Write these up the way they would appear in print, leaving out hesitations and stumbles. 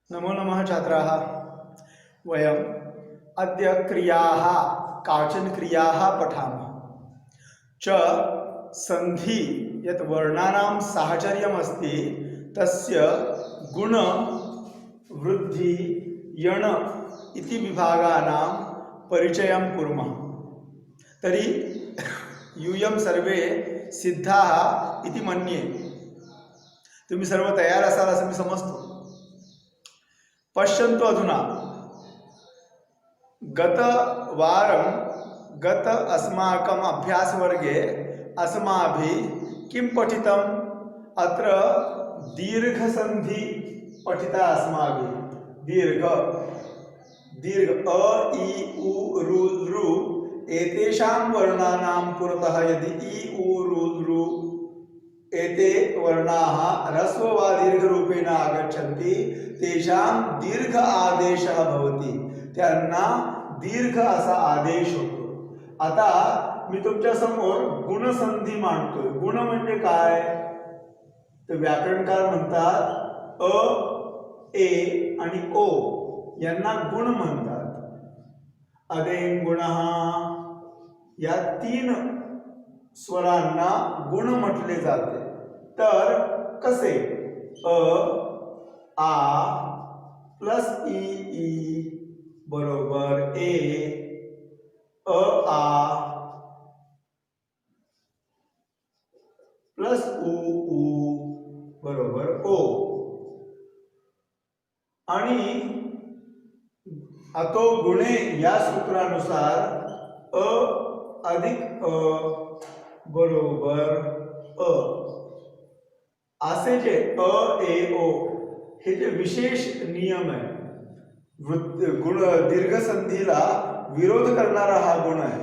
नमो नमः छात्राः। वयम् अद्य क्रियाः काचन क्रियाः पठामः। च सन्धि यत् वर्णानां साहचर्यमस्ति तस्य गुण वृद्धि यण इति विभागानां परिचयं कुर्मः। तर्हि यूयं सर्वे सिद्धाः इति मन्ये। तुम्ही सर्व तयार असाल असं मी समजतो। पश्यन्तु अधुना गत अस्माकम् अभ्यासवर्गे अस्माभिः किं पठितम्? अत्र दीर्घसन्धि पठिता अस्माभिः। दीर्घ अ इ उ ऋ लृ एतेषां वर्णानां पुरतः यदि इ उ ऋ लृ एते वर्णाः ह्रस्व वा दीर्घरूपेण आगच्छन्ति तेषां दीर्घ आदेशः भवति, त्यांना दीर्घ असा आदेश होतो। आता मी तुमच्या समोर गुणसंधी मांडतोय। गुण म्हणजे काय? तर व्याकरणकार म्हणतात अ ए आणि ओ यांना गुण म्हणतात। अदेन गुणः या तीन स्वरांना गुण म्हटले जाते। तर कसे? अ आ प्लस ई ई बरोबर ए, अ आ प्लस उ उ बरोबर ओ। आणि अतो गुणे या सूत्रानुसार अ अधिक अ बरोबर अ असे जे अ ए ओ हे जे विशेष नियम आहे, गुण दीर्घसंधीला विरोध करणारा हा गुण आहे,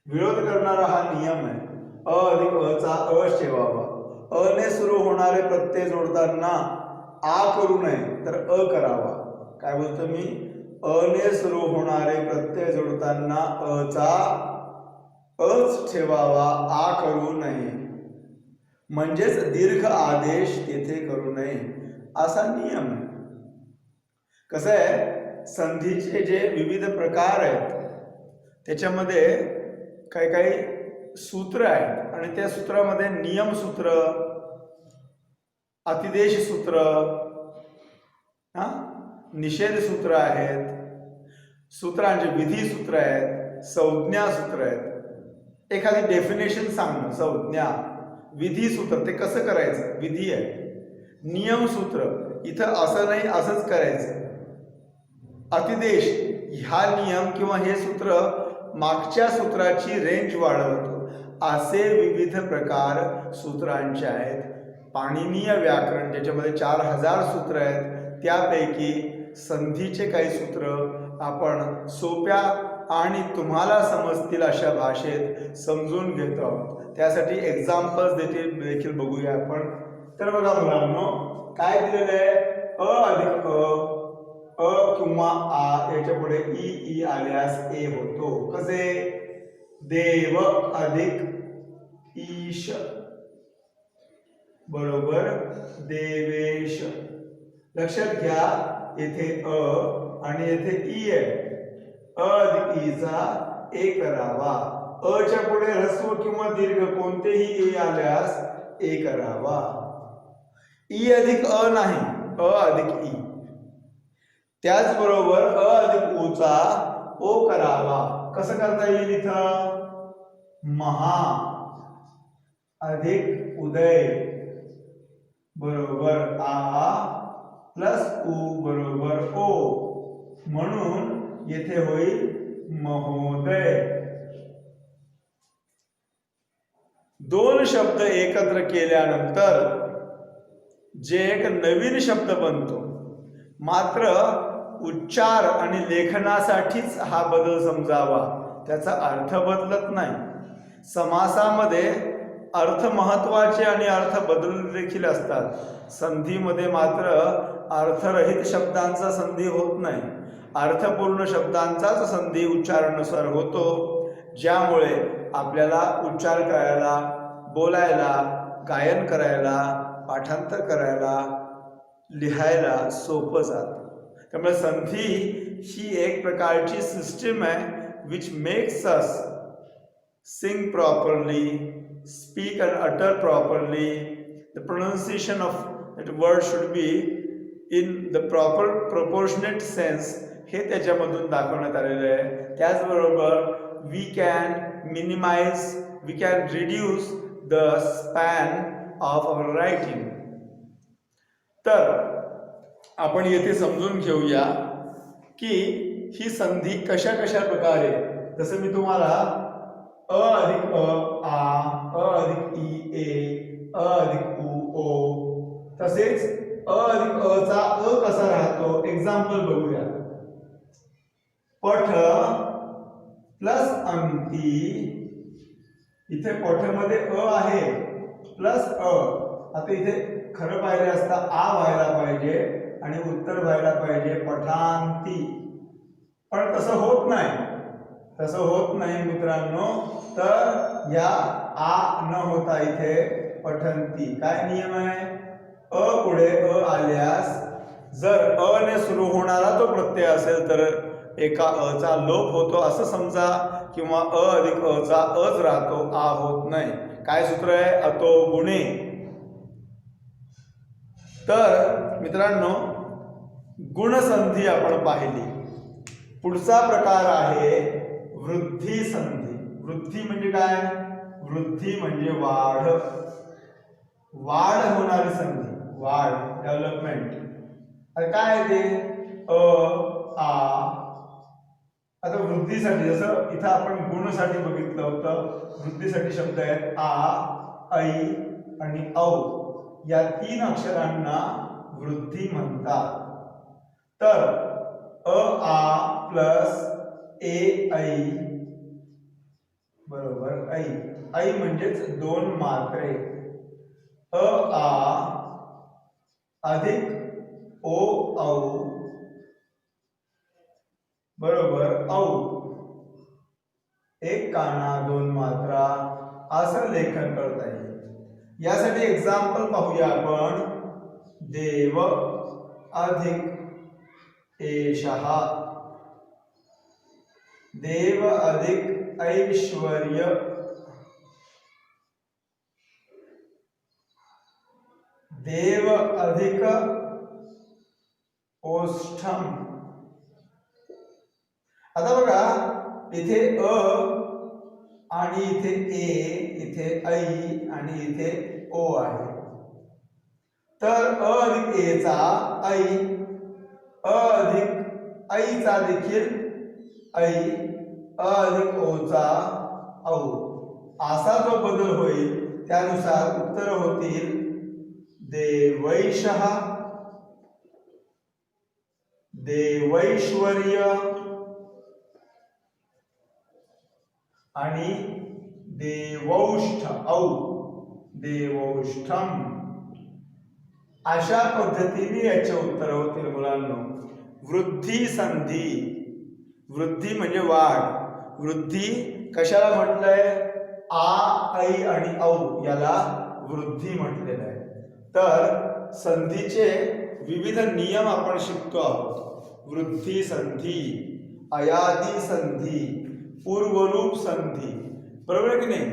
विरोध करणारा हा नियम आहे। अ अधिक अ चा अ ठेवावा। अ ने सुरू होणारे प्रत्यय जोडताना आ करू नये तर अ करावा। काय बोलतो मी? अ ने सुरू होणारे प्रत्यय जोडताना अ चा अच ठेवावा, आ करू नये। म्हणजेच दीर्घ आदेश तेथे करू नये असा नियम आहे। कसं आहे, संधीचे जे विविध प्रकार आहेत त्याच्यामध्ये काही काही सूत्र आहेत आणि त्या सूत्रामध्ये नियम सूत्र, अतिदेश सूत्र, निषेध सूत्र आहेत, सूत्रांचे विधी सूत्र आहेत, संज्ञा सूत्र आहेत। एखादी डेफिनेशन सांगणं, संज्ञा, विधी सूत्र, ते कसं करायचं, विधी आहे। नियम सूत्र, इथं असं नाही असंच करायचं। अतिदेश, हा नियम किंवा हे सूत्र मागच्या सूत्राची रेंज वाढवतो। असे विविध प्रकार सूत्रांचे आहेत। पाणिनीय व्याकरण ज्याच्यामध्ये 4000 सूत्र आहेत त्यापैकी संधीचे काही सूत्र आपण सोप्या आणि तुम्हाला समजतील अशा भाषेत समजून घेतो आहोत। त्यासाठी एक्झाम्पल्स देखील बघूया आपण। तर बघा मुलांनो, काय दिलेलं आहे? अ अधिक अ किंवा आ याच्या पुढे ई ई आल्यास ए होतो। कसे? देव अधिक ईश बरोबर देवेश। लक्षात घ्या, येथे अ आणि येथे ई आहे। अ अधिक ईचा ए करावा। अ च्या पुढे ह्रस्व किंवा दीर्घ कोणतेही ए आल्यास ए करावा। ई अधिक अ नाही, अ अधिक ई। त्याचबरोबर अ अधिक उ चा ओ करावा। कसं करता येईल? इथं महा अधिक उदय बरोबर आ प्लस उ बरोबर ओ, म्हणून येथे होईल महोदय। दोन शब्द एकत्र केल्यानंतर जे एक नवीन शब्द बनतो, मात्र उच्चार आणि लेखनासाठीच हा बदल समजावा, त्याचा अर्थ बदलत नाही। समासामध्ये अर्थ महत्वाचे आणि अर्थ बदल देखील असतात। संधीमध्ये मात्र अर्थरहित शब्दांचा संधी होत नाही, अर्थपूर्ण शब्दांचाच संधी उच्चारानुसार होतो, ज्यामुळे आपल्याला उच्चार करायला, बोलायला, गायन करायला, पाठांतर करायला, लिहायला सोपं जातं. त्यामुळे संधी ही एक प्रकारची सिस्टीम आहे which makes us sing properly, speak and utter properly. The pronunciation of that word should be in the proper proportionate sense. हे त्याच्यामधून दाखवण्यात आलेलं आहे. त्याचबरोबर we can minimize, we can reduce the span of our writing. तर आपण येथे समजून घेऊया की ही संधी कशा कशा प्रकारे, जसं मी तुम्हाला अ अधिक अ अधिक ई ए अधिक उ ओ, तसेच अधिक चा कसा राहतो एक्झाम्पल बघूया. पठ प्लस अंती, इथे पठमध्ये आहे प्लस आता इथे खरं पाहिजे असता व्हायला पाहिजे आणि उत्तर व्हायला पाहिजे पठांती, पण तसं होत नाही मित्रांनो. तर या न होता इथे पठंती. काय नियम आहे? पुढे आल्यास जर ने सुरू होणारा तो प्रत्यय असेल तर एका चा लोप होतो असं समजा, किंवा अधिक चा अच राहतो, होत नाही. काय सूत्र आहे? अतो गुणे. तर मित्रांनो गुणसंधी आपण पाहिली. पुढचा प्रकार आहे वृद्धी संधी. वृद्धी म्हणजे काय? वृद्धी म्हणजे वाढ होणारी संधी, वाढ, डेव्हलपमेंट. काय आहे ते? आता वृद्धीसाठी जसं इथं आपण गुणसाठी बघितलं होतं, वृद्धीसाठी शब्द आहेत ऐ आणि औ. या 3 अक्षरांना वृद्धी म्हणतात. तर प्लस ऐ बरोबर ऐ. ऐ म्हणजेच 2 मात्रे. अधिक औ बरोबर औ. एक काना 2 मात्रा असं लेखन करता येईल. यासाठी एक्झाम्पल पाहूया आपण. देव अधिक एषः, देव अधिक ऐश्वर्य, देव अधिक ओष्ठम. आता बघा इथे आणि इथे इथे ऐ आणि इथे ओ आहे. तर अधिक एचा ऐ, अधिक ऐचा देखील ऐ, अधिक ओचा औ. असा जो बदल होईल त्यानुसार उत्तर होतील देवैषः, देवैश्वर्य आणि देवौष्ठ देवौष्ठम. अशा पद्धतीने याचे उत्तर होतील मुलांनो. वृद्धी संधी. वृद्धी म्हणजे वाढ. वृद्धी कशाला म्हटलंय? ऐ आणि औ याला वृद्धी म्हटलेलं आहे. तर संधीचे विविध नियम आपण शिकतो आहोत. वृद्धी संधी, अयादी संधी, पूर्वरूप संधी, बरोबर की नाही?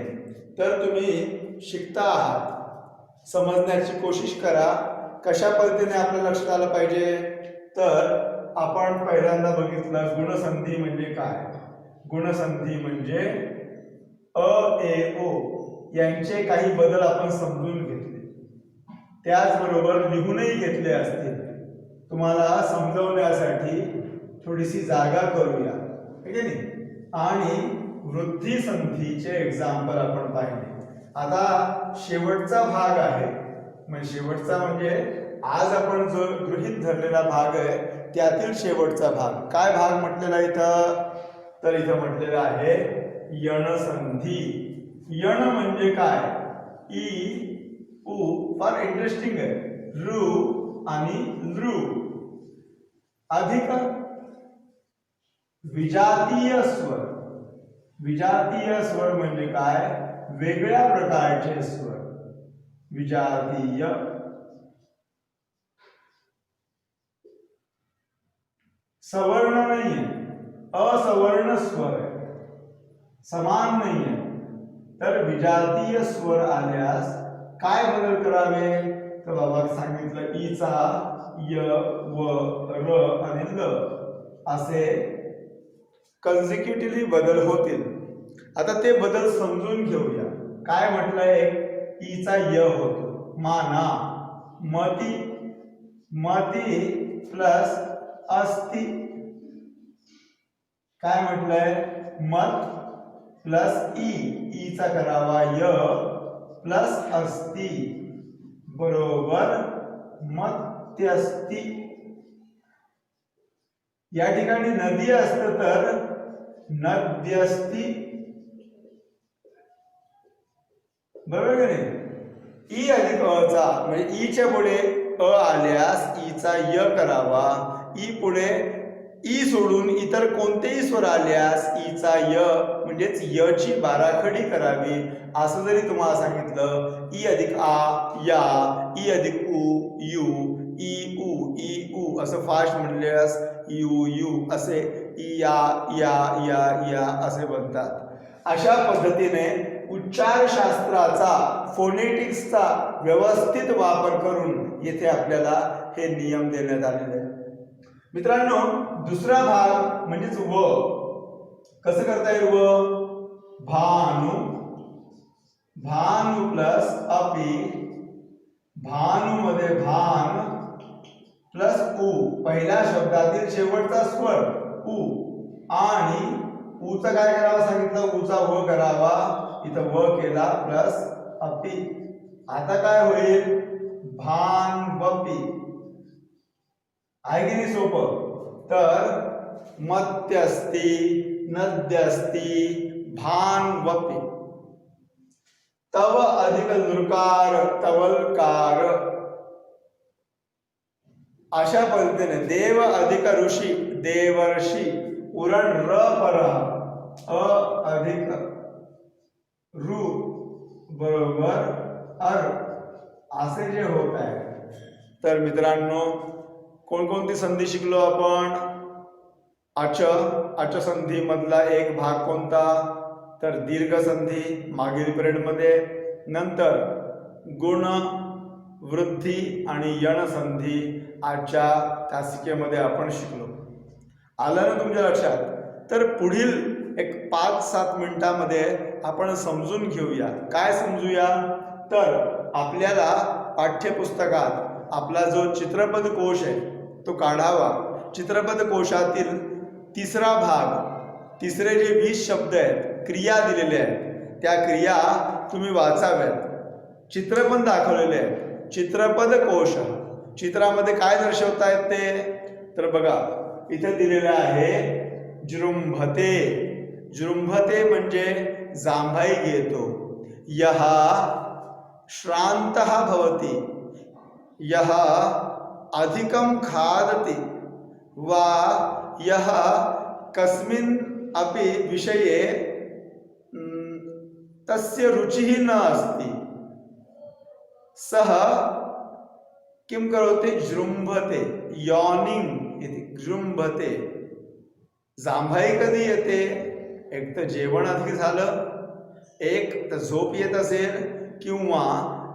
तर तुम्ही शिकता आहात, समजण्याची कोशिश करा. कशा पद्धतीने आपल्या लक्षात आलं पाहिजे? तर आपण पहिल्यांदा बघितलं गुणसंधी म्हणजे काय. गुणसंधी म्हणजे ए ओ यांचे काही बदल आपण समजून घेतले, त्याचबरोबर लिहूनही घेतले असतील. तुम्हाला समजवण्यासाठी थोडीशी जागा करूया, ठीक आहे नाही? आणि वृद्धी संधीचे एक्झाम्पल आपण पाहिले. आता शेवटचा भाग आहे, म्हणजे शेवटचा म्हणजे आज आपण जो गृहीत धरलेला भाग आहे त्यातील शेवटचा भाग. काय भाग म्हटलेला इथं? तर इथं म्हटलेलं आहे यणसंधी. यण म्हणजे काय? फार इंटरेस्टिंग आहे. रू आणि लृ. अधिक विजातीय स्वर. विजातीय स्वर म्हणजे काय? वेगळ्या प्रकारचे स्वर. विजातीय सवर्ण नाहीये, असवर्ण स्वर आहे, समान नाहीये. तर विजातीय स्वर आल्यास काय बदल करावे? तर बाबा सांगितलं ईचा य व र आणि ल असे कन्झिक्युटिव्हली बदल होतील. आता ते बदल समजून घेऊया. काय म्हटलंय? ईचा य होतो माना, मती, मती प्लस अस्ति. काय म्हटलंय? मत प्लस ई, ईचा करावा य प्लस अस्ति बरोबर मत्यस्ति. या ठिकाणी नदी असतं तर नद्यस्ति, बरोबर की नाही? ई अधिक अचा म्हणजे ईच्या पुढे अ आल्यास ईचा य करावा, ई पुढे ई सोडून इतर कोणतेही स्वर आल्यास ईचा य म्हणजेच य ची बाराखडी करावी. असं जरी तुम्हाला सांगितलं ई अधिक आ या, ई अधिक उ यू, ई उ असं फास्ट म्हणल्यास यू यू असे ई या या या या असे बनतात. अशा पद्धतीने उच्चार शास्त्राचा, फोनेटिक्सचा व्यवस्थित वापर करून येथे आपल्याला हे नियम देण्यात आलेले आहेत. मित्रांनो, दुसरा भाग म्हणजेच व कसं करता येईल? व भानु, भानु प्लस अपि, भानु मध्ये भान प्लस उ, पहिल्या शब्दातील शेवटचा स्वर उ आणि उचा काय करावा सांगितलं? उचा व करावा, इथं व केला प्लस अपि. आता काय होईल? भान वपि. आहे की नाही सोपं? तर मत्यस्ति, नद्यस्ति, भान वपि. तव अधिक नृकार, तवलकार. अशा पद्धतीने देव अधिक ऋषी, देवर्षी. उरण र पर, अ अधिक रु बरोबर अर असे जे होत आहे. तर मित्रांनो, कोणकोणती संधी शिकलो आपण? अच, अच संधी मधला एक भाग कोणता? तर दीर्घ संधी मागील पिरियडमध्ये. नंतर गुण, वृद्धी आणि यण संधी आजच्या तासिकेमध्ये आपण शिकलो. आलं ना तुमच्या लक्षात? तर पुढील एक 5-7 मिनिटांमध्ये आपण समजून घेऊया. काय समजूया? तर आपल्याला पाठ्यपुस्तकात आपला जो चित्रपद कोश आहे तो काढावा. चित्रपद कोशातील तिसरा भाग, तिसरे जे 20 शब्द आहेत, क्रिया दिलेले आहेत, त्या क्रिया तुम्ही वाचाव्यात. चित्रपद दाखवलेले आहेत. चित्रपद कोश, चित्रामध्ये काय दर्शवतायत ते? तर बघा इथे दिलेलं आहे जृंभते. जृंभते म्हणजे जांभाई घेतो. यः श्रान्तः भवति, यः अधिकं खादति वा यः कस्मिन् अपि विषये तस्य रुचिः न अस्ति सः किं करोति? जृंभते. यॉनिंग इति जृंभते. जांभाई कधी येते? एक तर जेवण अधिक झालं, एक तर झोप येत असेल, किंवा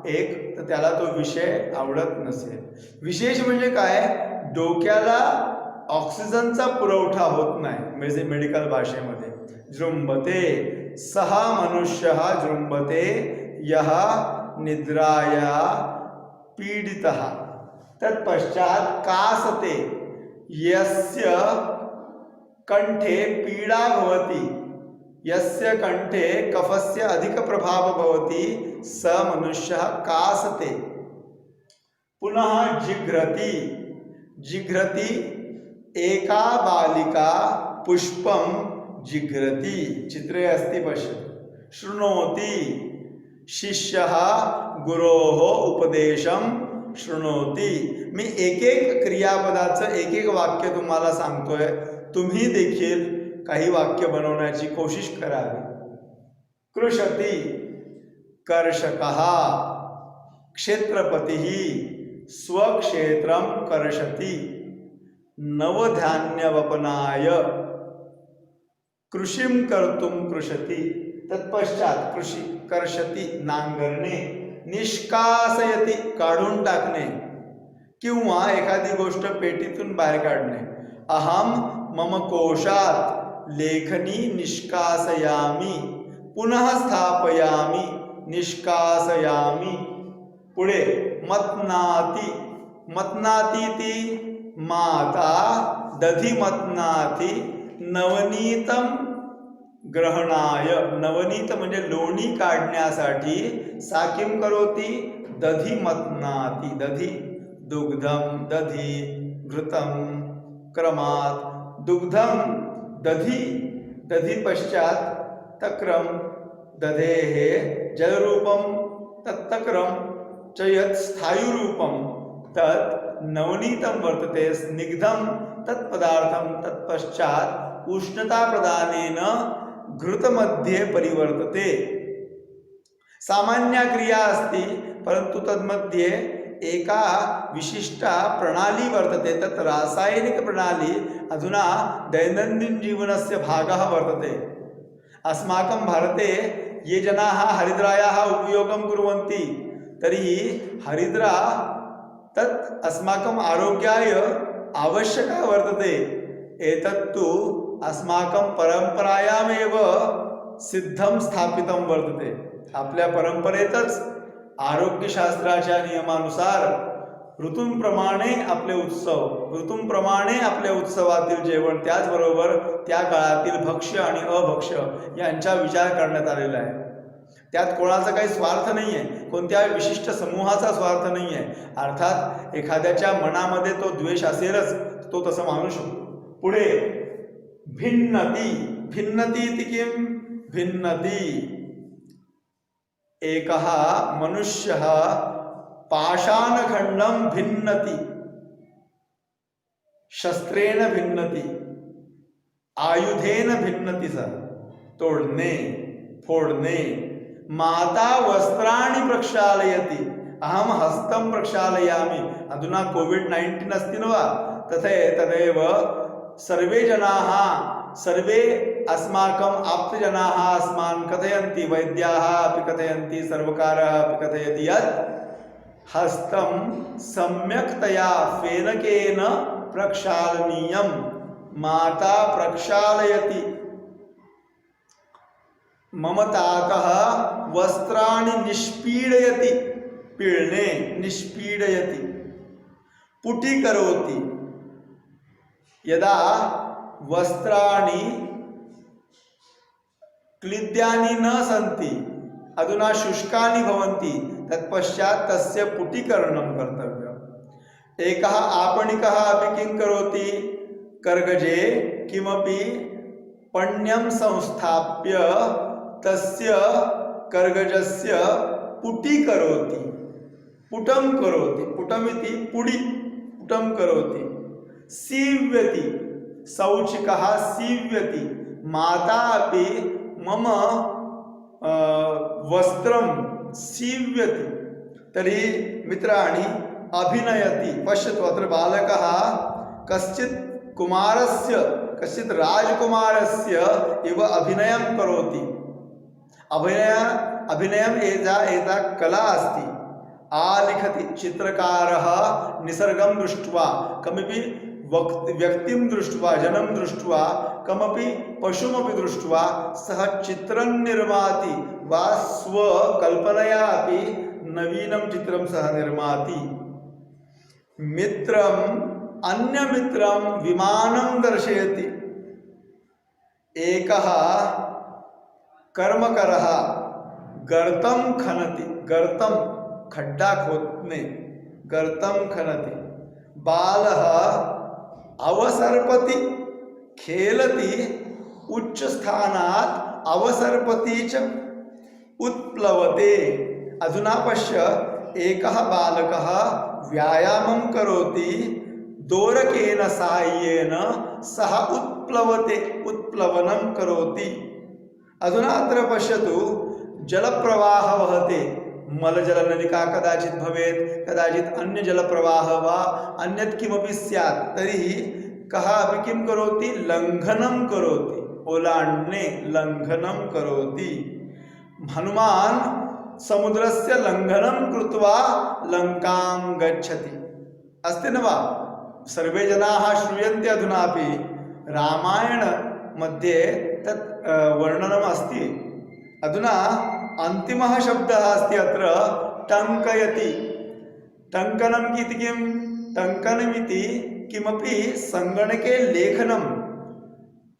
एक तर त्याला तो विषय आवडत नसेल. विशेष म्हणजे काय? डोक्याला ऑक्सिजनचा पुरवठा होत नाही, म्हणजे मेडिकल भाषेमध्ये. जृंभते, सः मनुष्यः जृंभते यः निद्राया पीडितः. तत्पश्चात कासते, यस्य कंठे पीडा भवति, यस्य कंठे कफस्य अधिक प्रभाव भवति स मनुष्यः कासते. पुनः जिघ्रति. जिघ्रति, एका बालिका पुष्पं जिघ्रति. चित्रे अस्ति पश्यतु. शृणोति, शिष्यः गुरोः उपदेशं शृणोति. मी एक एक क्रियापदाचं एक एक वाक्य तुम्हाला सांगतोय. तुम्ही देखील काही वाक्य बनवण्याची कोशिश करावी. कृषति, कर्षकः. क्षेत्रपतिः, स्वक्षेत्रं कर्षति. नवधान्यवपनाय कृषिम कर्तुम कृषती, तत्पश्चात कृषी कर्षती नांगरणे, निष्कासयती काढून टाकणे किंवा एखादी गोष्ट पेटीतून बाहेर काढणे. अहम मम कोशात लेखनी निष्कासयामी पुनः स्थापयामी निष्कासयामी. पुढे मत्नाती, मत्नाती ती माता दधी मत्नाती नवनीतम ग्रहणाय, नवनीत म्हणजे लोणी काढण्यासाठी साकिम करोती दधी मत्नाती, दधी दुग्धम दधी घृतम क्रमात दुग्धम दधी, दधी पश्चात तक्रम दधेः जलरूपम तत्तक्रम च यत् स्थायुरूपम तत् नवनीतम वर्तते स्निग्धम तत्पदार्थम तत्पश्चात उष्णता प्रदानेन घृतमध्ये परिवर्तते. सामान्य क्रिया अस्ति परंतु तन्मध्ये एका विशिष्टा प्रणाली वर्तते. तत् रासायनिक प्रणाली अधुना दैनंदिन जीवनस्य भागः वर्तते. अस्माकं भारते ये जनाः हरिद्रायाः उपयोगं कुर्वन्ति तर्हि हरिद्रा तत् अस्माकं आरोग्याय आवश्यका वर्तते. एतत्तु अस्माकं परंपरायामेव सिद्धं स्थापितं वर्तते. आपल्या परंपरेतच आरोग्यशास्त्राच्या नियमानुसार ऋतूंप्रमाणे आपले उत्सव, ऋतूंप्रमाणे आपल्या उत्सवातील जेवण, त्याचबरोबर त्या काळातील भक्ष्य आणि अभक्ष्य यांचा विचार करण्यात आलेला आहे. त्यात कोणाचा काही स्वार्थ नाही आहे, कोणत्या विशिष्ट समूहाचा स्वार्थ नाही आहे. अर्थात एखाद्याच्या मनामध्ये तो द्वेष असेलच, तो तसं मानू शकतो. पुढे भिन्नती, भिन्नती इति किम भिन्नती. एकः मनुष्यः पाषाणखंडं भिन्नति, शस्त्रेण भिन्नति, आयुधेन भिन्नति. सः तोडणे फोडणे. माता वस्त्राणि प्रक्षालयति, अहम हस्तं प्रक्षालयामि. अधुना कोविड-19 अस्ति न वा, तदेव सर्वे जनाः, सर्वे अस्माकम् आप्तजनाः अस्मान् कथयन्ति, वैद्याः अपि कथयन्ति, सर्वकारः अपि कथयति यत् हस्तं सम्यक्तया फेनकेन प्रक्षालनीयं. माता प्रक्षालयति. मम तातः वस्त्राणि निष्पीडयति, पीडने निष्पीडयति. पुटीकरोति. यदा वस्त्राणि क्लिद्यानि न सन्ति, अधुना शुष्कानि भवन्ति, तत्पश्चात् तस्य पुटीकरणं कर्तव्यम्. एकः आपणिकः अपि किं करोति, कर्गजे किमपि पण्यं संस्थाप्य तस्य कर्गजस्य पुटीकरोति, पुटं करोति. पुटमिति पुडी, पुटं करोति. सीव्यति, सौचिकः सीव्यति. माता अपि मम वस्त्रं सीव्यति. तर्हि मित्राणि अभिनयति. पश्यतु, अत्र बालकः कश्चित् कुमारस्य, कश्चित् राजकुमारस्य इव अभिनयं करोति. अभिनयम् एता कला अस्ति. आलिखति. चित्रकारः निसर्गं दृष्ट्वा, कमपि व्यक्तिं दृष्ट्वा, जनं दृष्ट्वा, कमपि पशुमपि दृष्ट्वा सः चित्रं निर्माति वा स्वकल्पनया अपि नवीनं चित्रं सः निर्माति. मित्रम् अन्यमित्रं विमानं दर्शयति. एकः कर्मकरः गर्तं खनति, गर्तं खड्डा खोदने, गर्तं खनति. बालः अवसर्पति, खेलति. उच्च स्थानात् अवसर्पति च उत्प्लवते. अधुना पश्य, एकः बालकः व्यायामं करोति, दोरकेन साहाय्येन सः उत्प्लवते, उत्प्लवनं करोति. अधुना अत्र पश्यतु, जलप्रवाहः वहते. मलजलनलिका कदाचित् भवेत्, कदाचित् अन्य जलप्रवाहः वा अन्यत् किमपि स्यात्. तर्हि कः अपि किं करोति लङ्घनं करोति ओलाण्डने लङ्घनं करोति हनुमान् समुद्रस्य लङ्घनं कृत्वा लङ्कां गच्छति अस्ति न वा सर्वे जनाः श्रूयन्ते अधुनापि रामायण मध्ये तत् वर्णनम् अस्ति अधुना अन्तिमः शब्दः अस्ति अत्र टङ्कयति टङ्कनम् इति किं टङ्कनमिति किमपि सङ्गणके लेखनं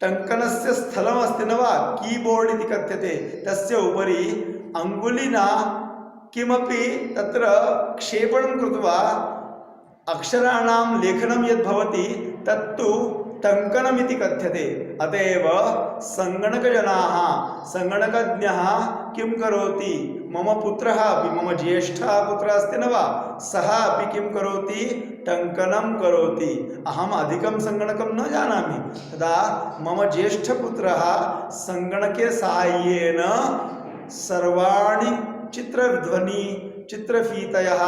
टङ्कनस्य स्थलमस्ति न वा कीबोर्ड् इति कथ्यते तस्य उपरि अङ्गुलिना किमपि तत्र क्षेपणं कृत्वा अक्षराणां लेखनं यद् भवति तत्तु टङ्कनमिति कथ्यते अत एव सङ्गणकजनाः सङ्गणकज्ञः किं करोति मम पुत्रः अपि मम ज्येष्ठः पुत्रः अस्ति न वा सः अपि किं करोति टङ्कनं करोति अहम् अधिकं सङ्गणकं न जानामि तदा मम ज्येष्ठपुत्रः सङ्गणके साहाय्येन सर्वाणि चित्रध्वनि चित्रफीतयः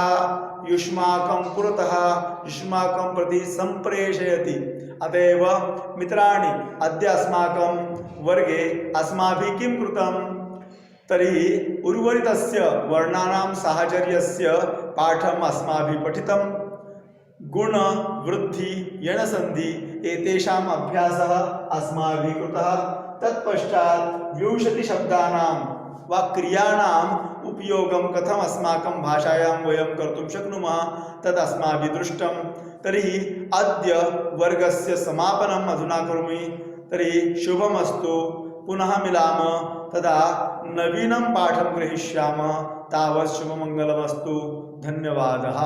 युष्माकं पुरतः युष्माकं प्रति सम्प्रेषयति अत एव मित्राणि अद्य अस्माकं वर्गे अस्माभिः किं कृतं तर्हि उर्वरितस्य वर्णानां साहचर्यस्य पाठम् अस्माभिः पठितं गुण वृद्धि यणसन्धि एतेषाम् अभ्यासः अस्माभिः कृतः तत्पश्चात् 20 शब्दानां वा क्रियाणाम् उपयोगं कथम् अस्माकं भाषायां वयं कर्तुं शक्नुमः तद् अस्माभिः दृष्टं तर्हि अद्य वर्गस्य समापनम् अधुना करोमि तर्हि शुभमस्तु पुनः मिलामः तदा नवीनं पाठं ग्रहीष्यामः तावत् शुभमङ्गलमस्तु धन्यवादः।